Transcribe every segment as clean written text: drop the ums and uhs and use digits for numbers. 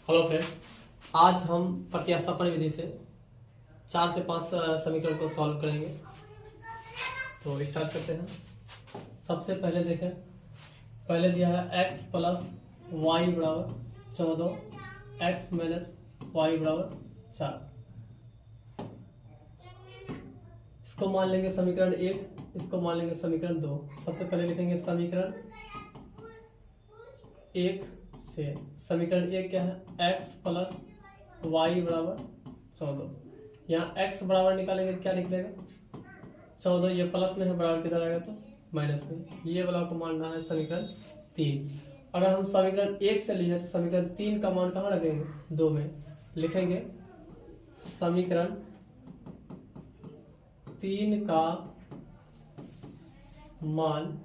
Hello friend, आज हम प्रतिस्थापन विधि से 4 से 5 समीकरण को सॉल्व करेंगे। तो स्टार्ट करते हैं। सबसे पहले देखें, पहले दिया है x प्लस वाई बराबर 14, x माइनस वाई बराबर 4। इसको मान लेंगे समीकरण 1, इसको मान लेंगे समीकरण 2। सबसे पहले लिखेंगे समीकरण 1 से। समीकरण 1 क्या है? x प्लस वाई बराबर 14। यहाँ x बराबर निकालेंगे तो क्या निकलेगा? 14। ये प्लस में है, बराबर किधर आएगा तो माइनस में। ये वाला को मानना है समीकरण 3। अगर हम समीकरण 1 से लिए तो समीकरण 3 का मान कहाँ रखेंगे? 2 में लिखेंगे समीकरण 3 का मान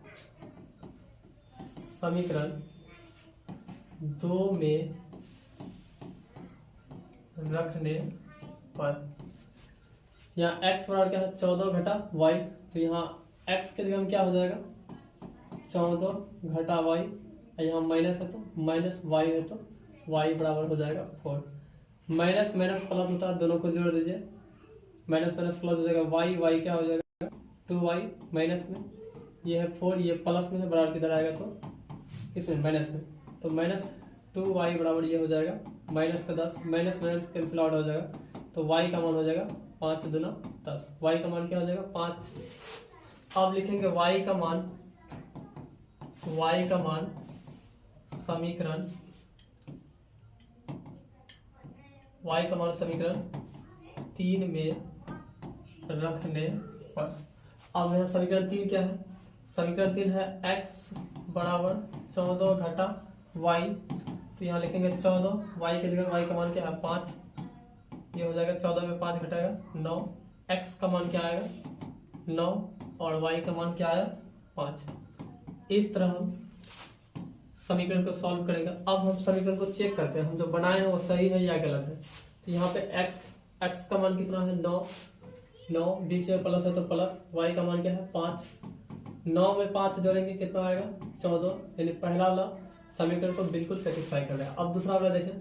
समीकरण 2 में रखने पर यहाँ x बराबर क्या है? 14 घटा y। तो यहाँ x के जगह में क्या हो जाएगा? 14 घटा y। यहाँ माइनस है तो माइनस y है तो y बराबर हो जाएगा 4। माइनस माइनस प्लस होता है, दोनों को जोड़ दीजिए। माइनस माइनस प्लस हो जाएगा y क्या हो जाएगा? 2y माइनस में, ये है 4, ये प्लस में है, बराबर किधर आएगा तो इसमें माइनस में। तो माइनस 2y बराबर ये हो जाएगा माइनस का 10। माइनस माइनस कैंसिल आउट हो जाएगा तो y का मान हो जाएगा 5 दूना 10। y का मान क्या हो जाएगा? 5। अब लिखेंगे y का मान समीकरण समीकरण 3 में रखने पर। अब यहाँ समीकरण 3 क्या है? समीकरण 3 है x बराबर 14 घटा y। तो यहाँ लिखेंगे 14, y की जगह y का मान क्या है? 5। ये हो जाएगा 14 में 5 घटाएगा 9। x का मान क्या आएगा? 9 और y का मान क्या आया? 5। इस तरह हम समीकरण को सॉल्व करेंगे। अब हम समीकरण को चेक करते हैं, हम जो बनाए हैं वो सही है या गलत है। तो यहाँ पे x का मान कितना है? 9 बीच में प्लस है तो प्लस। y का मान क्या है? 5। 9 में 5 जोड़ेंगे कितना आएगा? 14। यानी पहला वाला समीकरण को बिल्कुल सेटिस्फाई कर रहा है। अब दूसरा वाला देखें,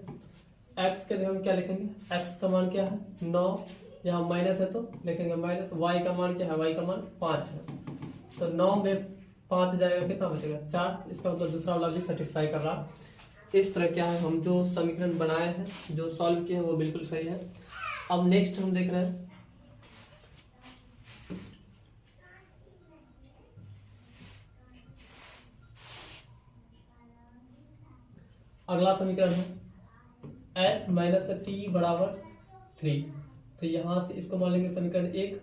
x के जगह हम क्या लिखेंगे? x का मान क्या है? 9। यहाँ माइनस है तो लिखेंगे माइनस। y का मान क्या है? y का मान 5 है। तो 9 में 5 जाएगा, कितना बचेगा? 4। इसका मतलब दूसरा वाला भी सेटिस्फाई कर रहा है। इस तरह क्या है, हम जो समीकरण बनाए हैं, जो सॉल्व किए हैं वो बिल्कुल सही है। अब नेक्स्ट हम देख रहे हैं अगला समीकरण है s माइनस टी बराबर 3। तो यहाँ से इसको मान लेंगे समीकरण 1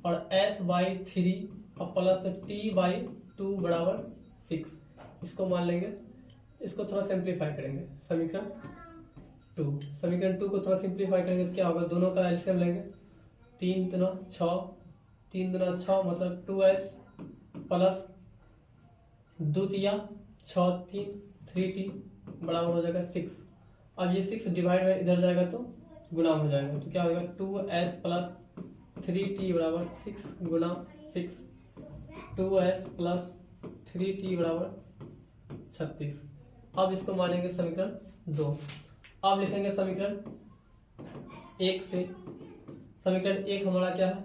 और s बाई 3 और प्लस टी बाई 2 बराबर 6, इसको मान लेंगे। इसको थोड़ा सिंप्लीफाई करेंगे। समीकरण 2 को थोड़ा सिंप्लीफाई करेंगे तो क्या होगा? दोनों का एलसीएम लेंगे। 3 दूना 6, 3 दूना 6 मतलब 2s प्लस 2 तिया 6 3 3t बराबर हो जाएगा 6। अब ये 6 डिवाइड में इधर जाएगा तो गुना हो जाएगा। तो क्या होगा? 2s प्लस 3t बराबर 6 गुना 6। 2s प्लस 3t बराबर 36। अब इसको मानेंगे समीकरण 2। अब लिखेंगे समीकरण 1 से। समीकरण 1 हमारा क्या है?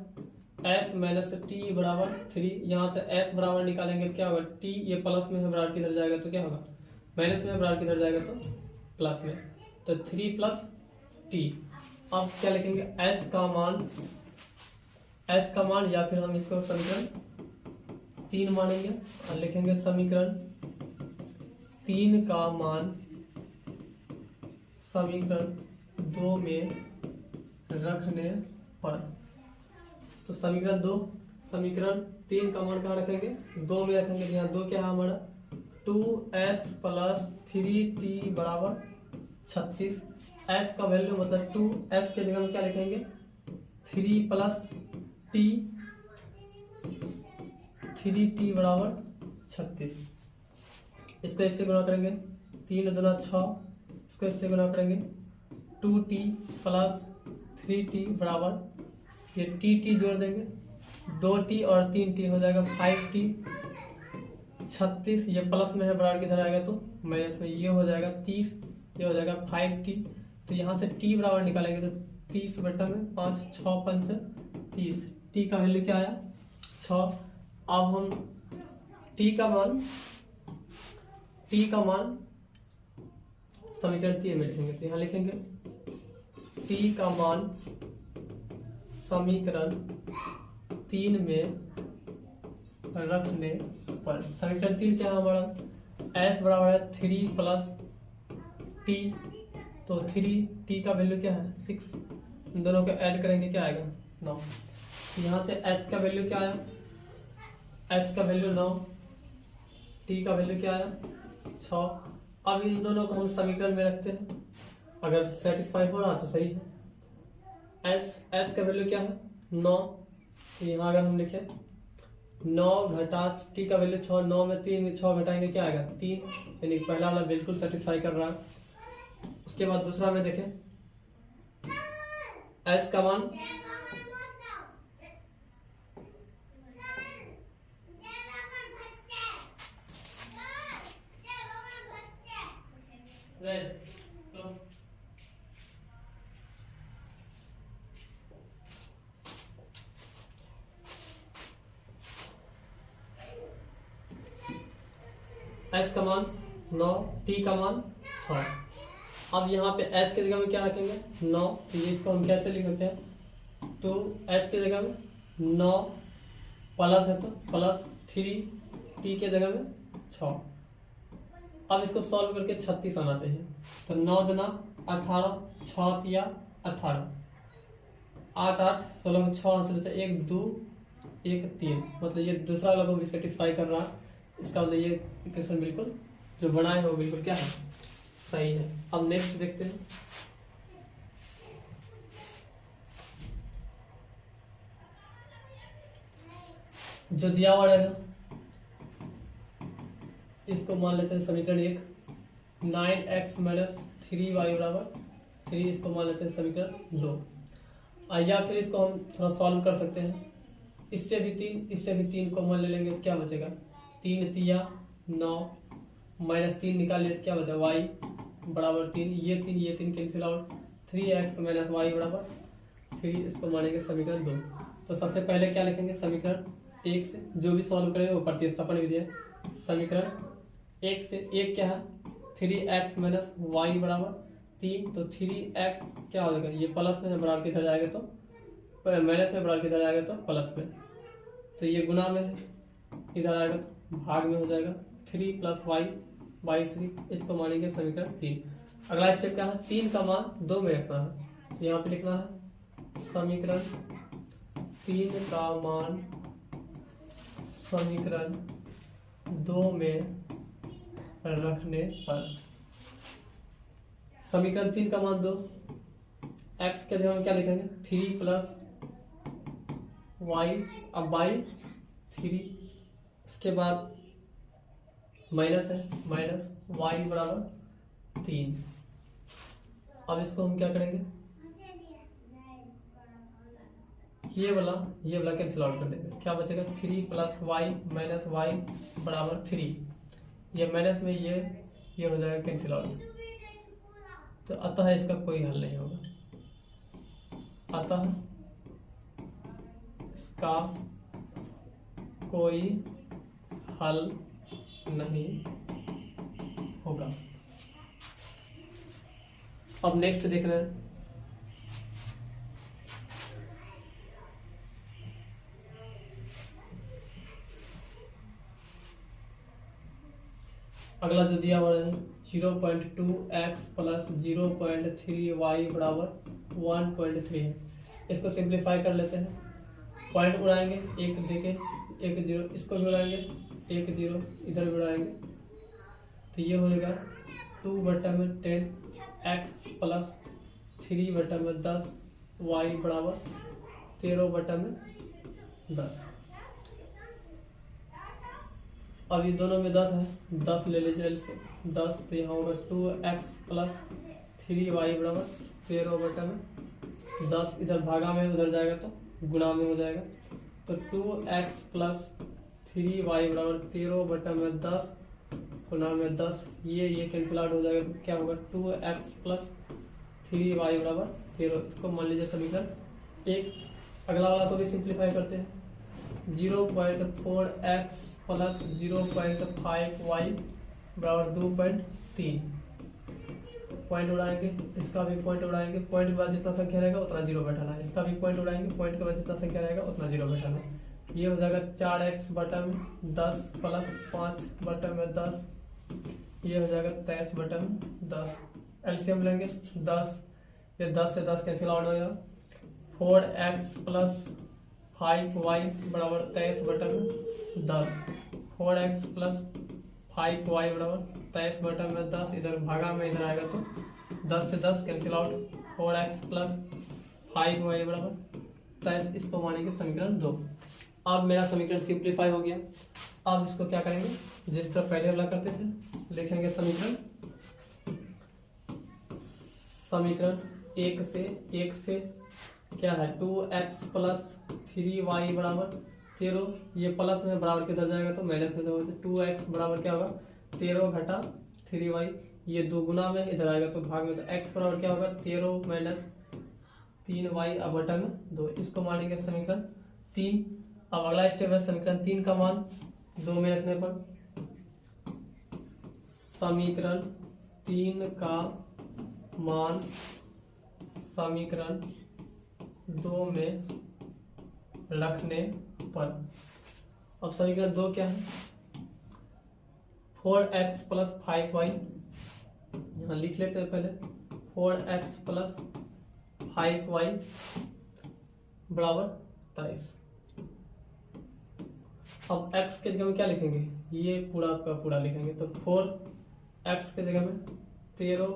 s माइनस टी बराबर 3। यहाँ से s बराबर निकालेंगे तो क्या होगा? t ये प्लस में है, बराबर किधर जाएगा तो क्या होगा? माइनस में है, बराबर किधर जाएगा तो प्लस में। तो 3 प्लस टी। अब क्या लिखेंगे? s का मान या फिर हम इसको समीकरण 3 मानेंगे और लिखेंगे समीकरण 3 का मान समीकरण 2 में रखने पर। तो समीकरण 3 का मान कहाँ रखेंगे? 2 में रखेंगे। यहाँ 2 क्या है हमारा? 2s प्लस 3t बराबर 36। s का वैल्यू मतलब 2s के जगह में क्या लिखेंगे? 3 प्लस t बराबर 36। इसको इससे गुणा करेंगे, 3 दूना 6। इसको इससे गुणा करेंगे 2t प्लस 3t बराबर, ये t जोड़ देंगे, 2t और 3t हो जाएगा 5t। 36 ये प्लस में है, बराबर किधर आएगा तो माइनस में। ये हो जाएगा 30, ये हो जाएगा 5t। तो यहाँ से t बराबर निकालेंगे तो 30 बटा में 5, 6 5 30, t का वैल्यू क्या आया 6। अब हम t का मान समीकरण 3 में लिखेंगे। तो यहाँ लिखेंगे t का मान समीकरण 3 में रखने पर, समीकरण 3 क्या है हमारा, s बराबर है 3 प्लस t, तो 3t का वैल्यू क्या है 6, इन दोनों को ऐड करेंगे क्या आएगा 9। यहाँ से s का वैल्यू क्या आया, s का वैल्यू 9, t का वैल्यू क्या आया 6। अब इन दोनों को हम समीकरण में रखते हैं, अगर सेटिस्फाई हो रहा तो सही है। s का वैल्यू क्या है 9, तो यहाँ अगर हम लिखें 9 घटा t का वैल्यू 6, 9 में 3 में 6 घटाएंगे क्या आएगा 3, यानी पहला वाला बिल्कुल सेटिस्फाई कर रहा है। उसके बाद दूसरा में देखें s का मान s का मान 9, t का मान 6। अब यहाँ पे s के जगह में क्या रखेंगे 9, तो ये इसको हम कैसे लिख सकते हैं, तो s के जगह में 9 प्लस है तो प्लस 3, t के जगह में 6। अब इसको सॉल्व करके 36 आना चाहिए, तो 9 दूना 18, 6 तिया 18, 8 8 16 6 आंसर बचा 1 2 1 3, मतलब ये दूसरा वाला को भी सेटिस्फाई कर रहा है। इसका मतलब ये इक्वेशन बिल्कुल जो बनाए हो बिल्कुल क्या है सही है। अब नेक्स्ट देखते हैं, जो दिया हुआ रहेगा इसको मान लेते हैं समीकरण 1, 9x माइनस 3y बराबर 3, इसको मान लेते हैं समीकरण 2। या फिर इसको हम थोड़ा सॉल्व कर सकते हैं, इससे भी 3 को मान ले लेंगे तो क्या बचेगा 3 तिया 9 माइनस 3 निकाल लिए तो क्या बचा y बराबर 3, ये 3 cancel out, 3x minus y बराबर 3, इसको मानेंगे समीकरण 2। तो सबसे पहले क्या लिखेंगे समीकरण 1 से, जो भी सॉल्व करेंगे वो प्रतिस्थापन विधि है। समीकरण 1 से 1 क्या है 3x माइनस y बराबर 3, तो 3x क्या हो जाएगा, ये प्लस में बराबर किधर जाएगा तो माइनस में बराबर किधर जाएगा तो प्लस में, तो ये गुना में है इधर आएगा तो भाग में हो जाएगा 3 प्लस वाई 3, इसको मानेंगे समीकरण 3। अगला स्टेप क्या है 3 का मान 2 में रखना है, तो यहाँ पे लिखना है समीकरण 3 का मान समीकरण 2 में रखने पर, समीकरण 3 का मान 2, x के जगह में क्या लिखेंगे 3 प्लस वाई, अब बाई 3, उसके बाद माइनस है माइनस वाई बराबर 3। अब इसको हम क्या करेंगे ये वाला कैंसिल आउट कर देंगे, क्या बचेगा 3 प्लस वाई माइनस वाई बराबर 3, ये माइनस में ये हो जाएगा कैंसिल आउट, तो अतः इसका कोई हल नहीं होगा, अतः इसका कोई हल नहीं होगा। अब नेक्स्ट देख रहे हैं, अगला जो दिया हुआ है 0.2x प्लस 0.3y बराबर 1.3 है। इसको सिंप्लीफाई कर लेते हैं, पॉइंट उड़ाएंगे एक देके 1 0, इसको भी उड़ाएंगे 1 0, इधर भी उड़ाएंगे, तो ये हो जाएगा 2/10 x प्लस 3/10 y बराबर 13/10। अब ये दोनों में 10 है, 10 ले लीजिए जल्द से 10, तो यहाँ होगा 2x प्लस 3y बराबर 13/10, इधर भागा में उधर जाएगा तो गुणा में हो जाएगा, तो 2x प्लस 3y बराबर 13/10 गुणा में 10, ये कैंसिल आउट हो जाएगा, तो क्या होगा 2x प्लस 3y बराबर 13। इसको मान लीजिए समीकरण एक। अगला वाला को भी सिंप्लीफाई करते हैं। 0.4x प्लस 0.5y बराबर 2.3। पॉइंट उड़ाएंगे, इसका भी पॉइंट उड़ाएंगे, पॉइंट के बाद जितना संख्या रहेगा उतना जीरो बैठाना है। इसका भी पॉइंट उड़ाएंगे, पॉइंट के बाद जितना संख्या रहेगा उतना जीरो बैठाना है। ये हो जाएगा 4x बटा में 10 प्लस 5 बटा में 10, ये हो जाएगा 23 बटा में 10। एलसीएम लेंगे 10, ये 10 से 10 कैंसिल आउट हो जाएगा। 4x प्लस 5y बराबर 23 बटा में 10। 4x प्लस 5y बराबर 23 बटा में 10, इधर भागा में इधर आएगा तो 10 से 10 cancel out. 4x plus 5y बराबर 23, इसको मानेंगे समीकरण 2। अब मेरा समीकरण सिंप्लीफाई हो गया। अब इसको क्या करेंगे, जिस तरह पहले वाला करते थे, लिखेंगे समीकरण एक से क्या है 2x प्लस 3y बराबर 13। ये प्लस में बराबर किधर जाएगा तो माइनस में जाएगा। 2x बराबर क्या होगा 13 घटा 3y, ये दोगुना में इधर आएगा तो भाग में, तो x बराबर क्या होगा 13 माइनस 3y अब बटा में 2। इसको मानेंगे समीकरण 3। अब अगला स्टेप है समीकरण 3 का मान 2 में रखने पर। समीकरण 3 का मान समीकरण 2 में रखने पर। अब समीकरण 2 क्या है 4x प्लस 5y, यहाँ लिख लेते हैं पहले 4x प्लस 5y बराबर 23। अब x के जगह में क्या लिखेंगे, ये पूरा का पूरा लिखेंगे तो 4x के जगह में 13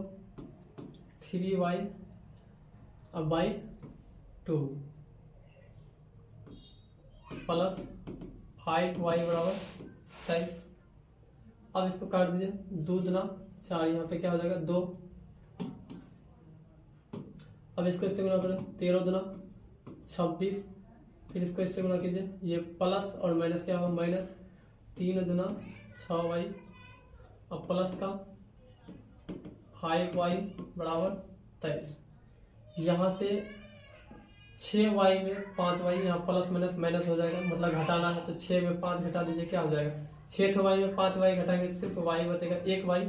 3y अब बाई 2 प्लस 5y बराबर 23। अब इसको काट दीजिए, 2 दूना 4, यहाँ पे क्या हो जाएगा 2। अब इसको इससे गुना करें, 13 दूना 26, फिर इसको इससे गुना कीजिए, ये प्लस और माइनस क्या होगा माइनस 3 दूना 6y, अब प्लस का 5y बराबर 23। यहाँ से 6y में 5y, यहाँ प्लस माइनस माइनस हो जाएगा, मतलब घटाना है तो 6 में 5 घटा दीजिए, क्या हो जाएगा 6y में 5y घटाएंगे सिर्फ y बचेगा, एक y,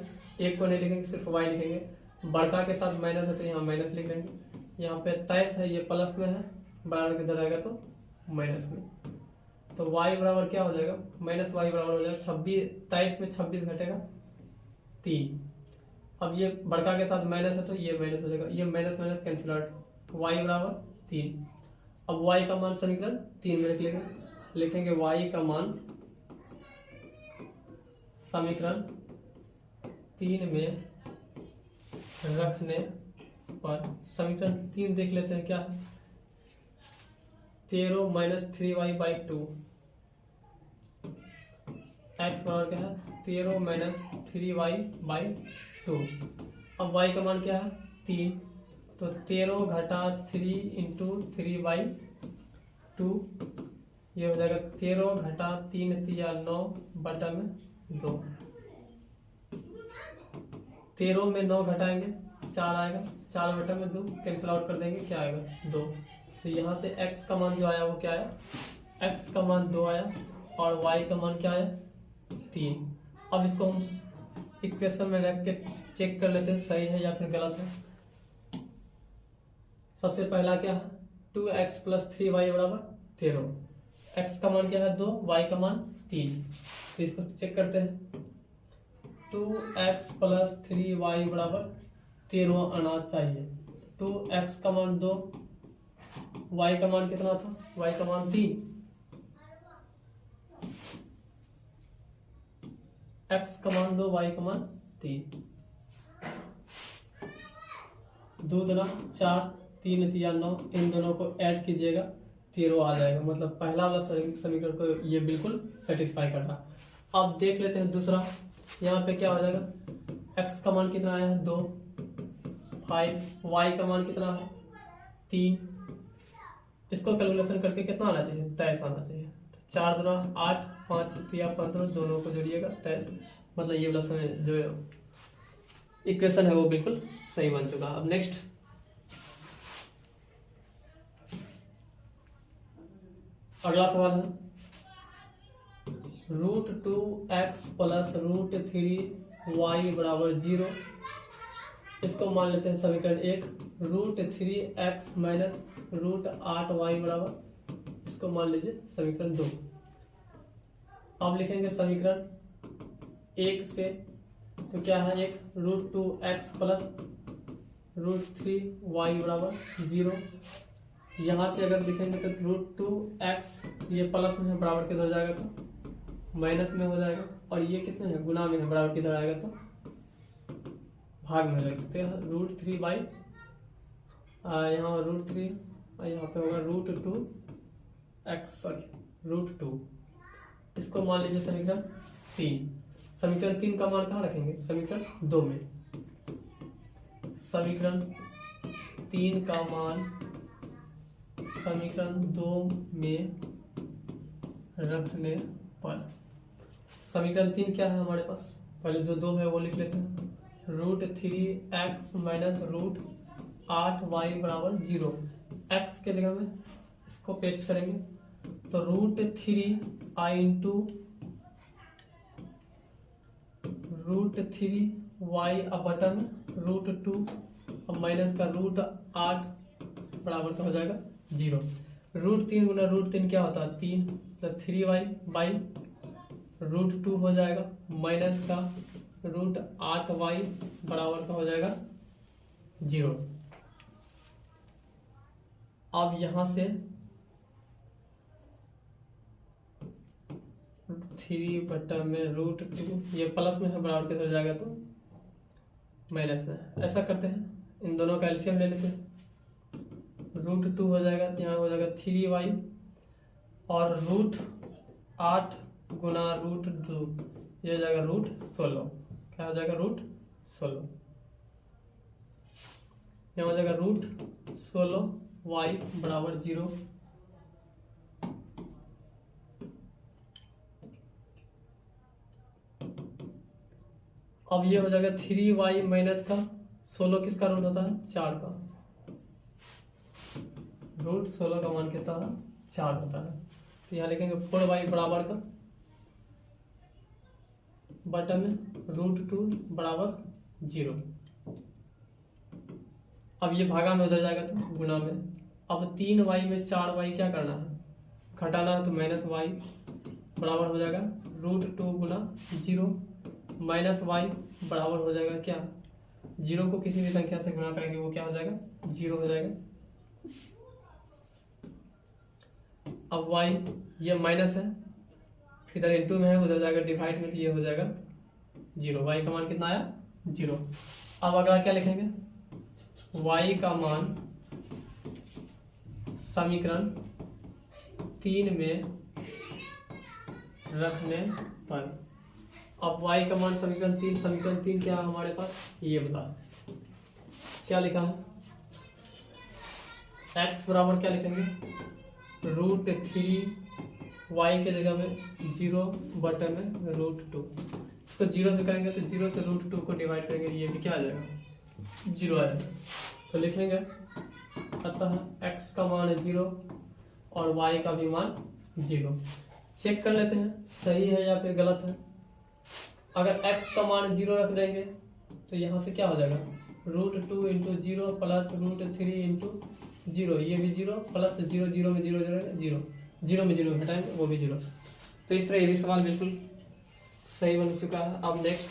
एक को नहीं लिखेंगे सिर्फ y लिखेंगे। बड़का के साथ माइनस है तो यहाँ माइनस लिख लेंगे। यहाँ पे 23 है, ये प्लस में है, बराबर किधर आएगा तो माइनस में, तो y बराबर क्या हो जाएगा माइनस y बराबर हो जाएगा 26। 23 में 26 घटेगा 3। अब ये बड़का के साथ माइनस है तो ये माइनस हो जाएगा, ये minus minus cancel out, y बराबर 3। अब y का मान समीकरण 3 में लिखेंगे y का मान समीकरण 3 में रखने पर। समीकरण 3 देख लेते हैं क्या है 13 माइनस 3y बाई 2, x बराबर क्या है 13 माइनस 3y बाई 2। अब y का मान क्या है 3, तो 13 घटा 3 इंटू 3 बाई 2, ये हो जाएगा 13 घटा 3 तिया 9 बटा में 2। 13 में 9 घटाएंगे 4 आएगा, 4 बटा में 2 कैंसिल आउट कर देंगे, क्या आएगा 2। तो यहाँ से x का मान जो आया वो क्या आया, x का मान 2 आया और y का मान क्या आया 3। अब इसको हम इक्वेशन में रख के चेक कर लेते हैं सही है या फिर गलत है। सबसे पहला क्या है 2x प्लस 3y बराबर 13, x का मान क्या है 2, y का मान 3। तो इसको चेक करते हैं, 2x प्लस 3y बराबर 13 आना चाहिए। 2x का मान 2, y का मान कितना था, y का मान 3, x का मान 2, y का मान 3। 2 दूना 4, 3 तिया 9, इन दोनों को ऐड कीजिएगा 13 आ जाएगा। मतलब पहला वाला समीकरण को ये बिल्कुल सेटिस्फाई कर रहा। अब देख लेते हैं दूसरा, यहाँ पे क्या हो जाएगा x का मान कितना आया है 2, 5, y का मान कितना है 3। इसको कैलकुलेशन करके कितना आना चाहिए 23 आना चाहिए। तो 4 दूना 8, 5 तिया 15, दोनों को जोड़िएगा 23, मतलब ये वाला जो इक्वेशन है वो बिल्कुल सही बन चुका। अब नेक्स्ट अगला सवाल है √2x प्लस √3y बराबर 0। इसको मान लेते हैं समीकरण 1। √3x माइनस √8y बराबर, इसको मान लीजिए समीकरण 2। अब लिखेंगे समीकरण 1 से, तो क्या है, एक √2x प्लस √3y बराबर 0। यहाँ से अगर लिखेंगे तो √2x ये प्लस में है, बराबर किधर हो जाएगा तो माइनस में हो जाएगा, और ये किस में है, गुना में है, बराबर किधर आएगा तो भाग में रख सकते हैं। √3y यहाँ √3 और यहाँ पे होगा √2, इसको मान लीजिए समीकरण 3। समीकरण 3 का मान कहाँ रखेंगे, समीकरण 2 में। समीकरण 3 का मान समीकरण 2 में रखने पर समीकरण 3 क्या है हमारे पास, पहले जो 2 है वो लिख लेते हैं। √3x माइनस √8y बराबर 0। x के जगह में इसको पेस्ट करेंगे तो √3i इंटू √3y अब बटन √2 अब माइनस का √8 बराबर का हो जाएगा 0। √3 गुना √3 क्या होता है 3, तो 3y बाई √2 हो जाएगा, माइनस का √8y बराबर का हो जाएगा 0। अब यहाँ से 3 बटा में √2 ये प्लस में है, बराबर किधर हो जाएगा तो माइनस में। ऐसा करते हैं, इन दोनों का एलसीएम ले लेते हैं। √2 हो जाएगा तो यहाँ हो जाएगा 3y और √8 गुना √2 ये हो जाएगा √16। क्या हो जाएगा √16, यहाँ हो जाएगा √16y बराबर 0। अब ये हो जाएगा 3y माइनस का 16 किसका रूट होता है 4 का, √16 का मान कितना है 4 होता है। तो यहाँ लिखेंगे 4y बराबर का बटन में √2 बराबर 0। अब ये भागा में उधर जाएगा तो गुना में। अब 3y में 4y क्या करना है, घटाना है, तो माइनस y बराबर हो जाएगा √2 गुना 0 माइनस y बराबर हो जाएगा क्या, 0 को किसी भी संख्या से गुणा करेंगे वो क्या हो जाएगा 0 हो जाएगा। अब y ये माइनस है, इधर इंटू में है, उधर जाएगा डिवाइड में, तो ये हो जाएगा 0। y का मान कितना आया 0। अब अगला क्या लिखेंगे, y का मान समीकरण 3 में रखने पर। अब y का मान समीकरण 3 क्या है हमारे पास, ये बता क्या लिखा है, x बराबर क्या लिखेंगे √3y के जगह में 0 बटे में √2। इसको 0 से करेंगे तो 0 से √2 को डिवाइड करेंगे, ये भी क्या आ जाएगा 0 आ जाएगा। तो लिखेंगे अतः x का मान 0 और y का भी मान 0। चेक कर लेते हैं सही है या फिर गलत है। अगर x का मान 0 रख देंगे तो यहाँ से क्या हो जाएगा √2 इंटू 0 प्लस √3 इंटू 0, ये भी 0 प्लस 0 0 में 0 0 0 में 0 घटाएंगे वो भी 0। तो इस तरह ये भी सवाल बिल्कुल सही बन चुका है। अब नेक्स्ट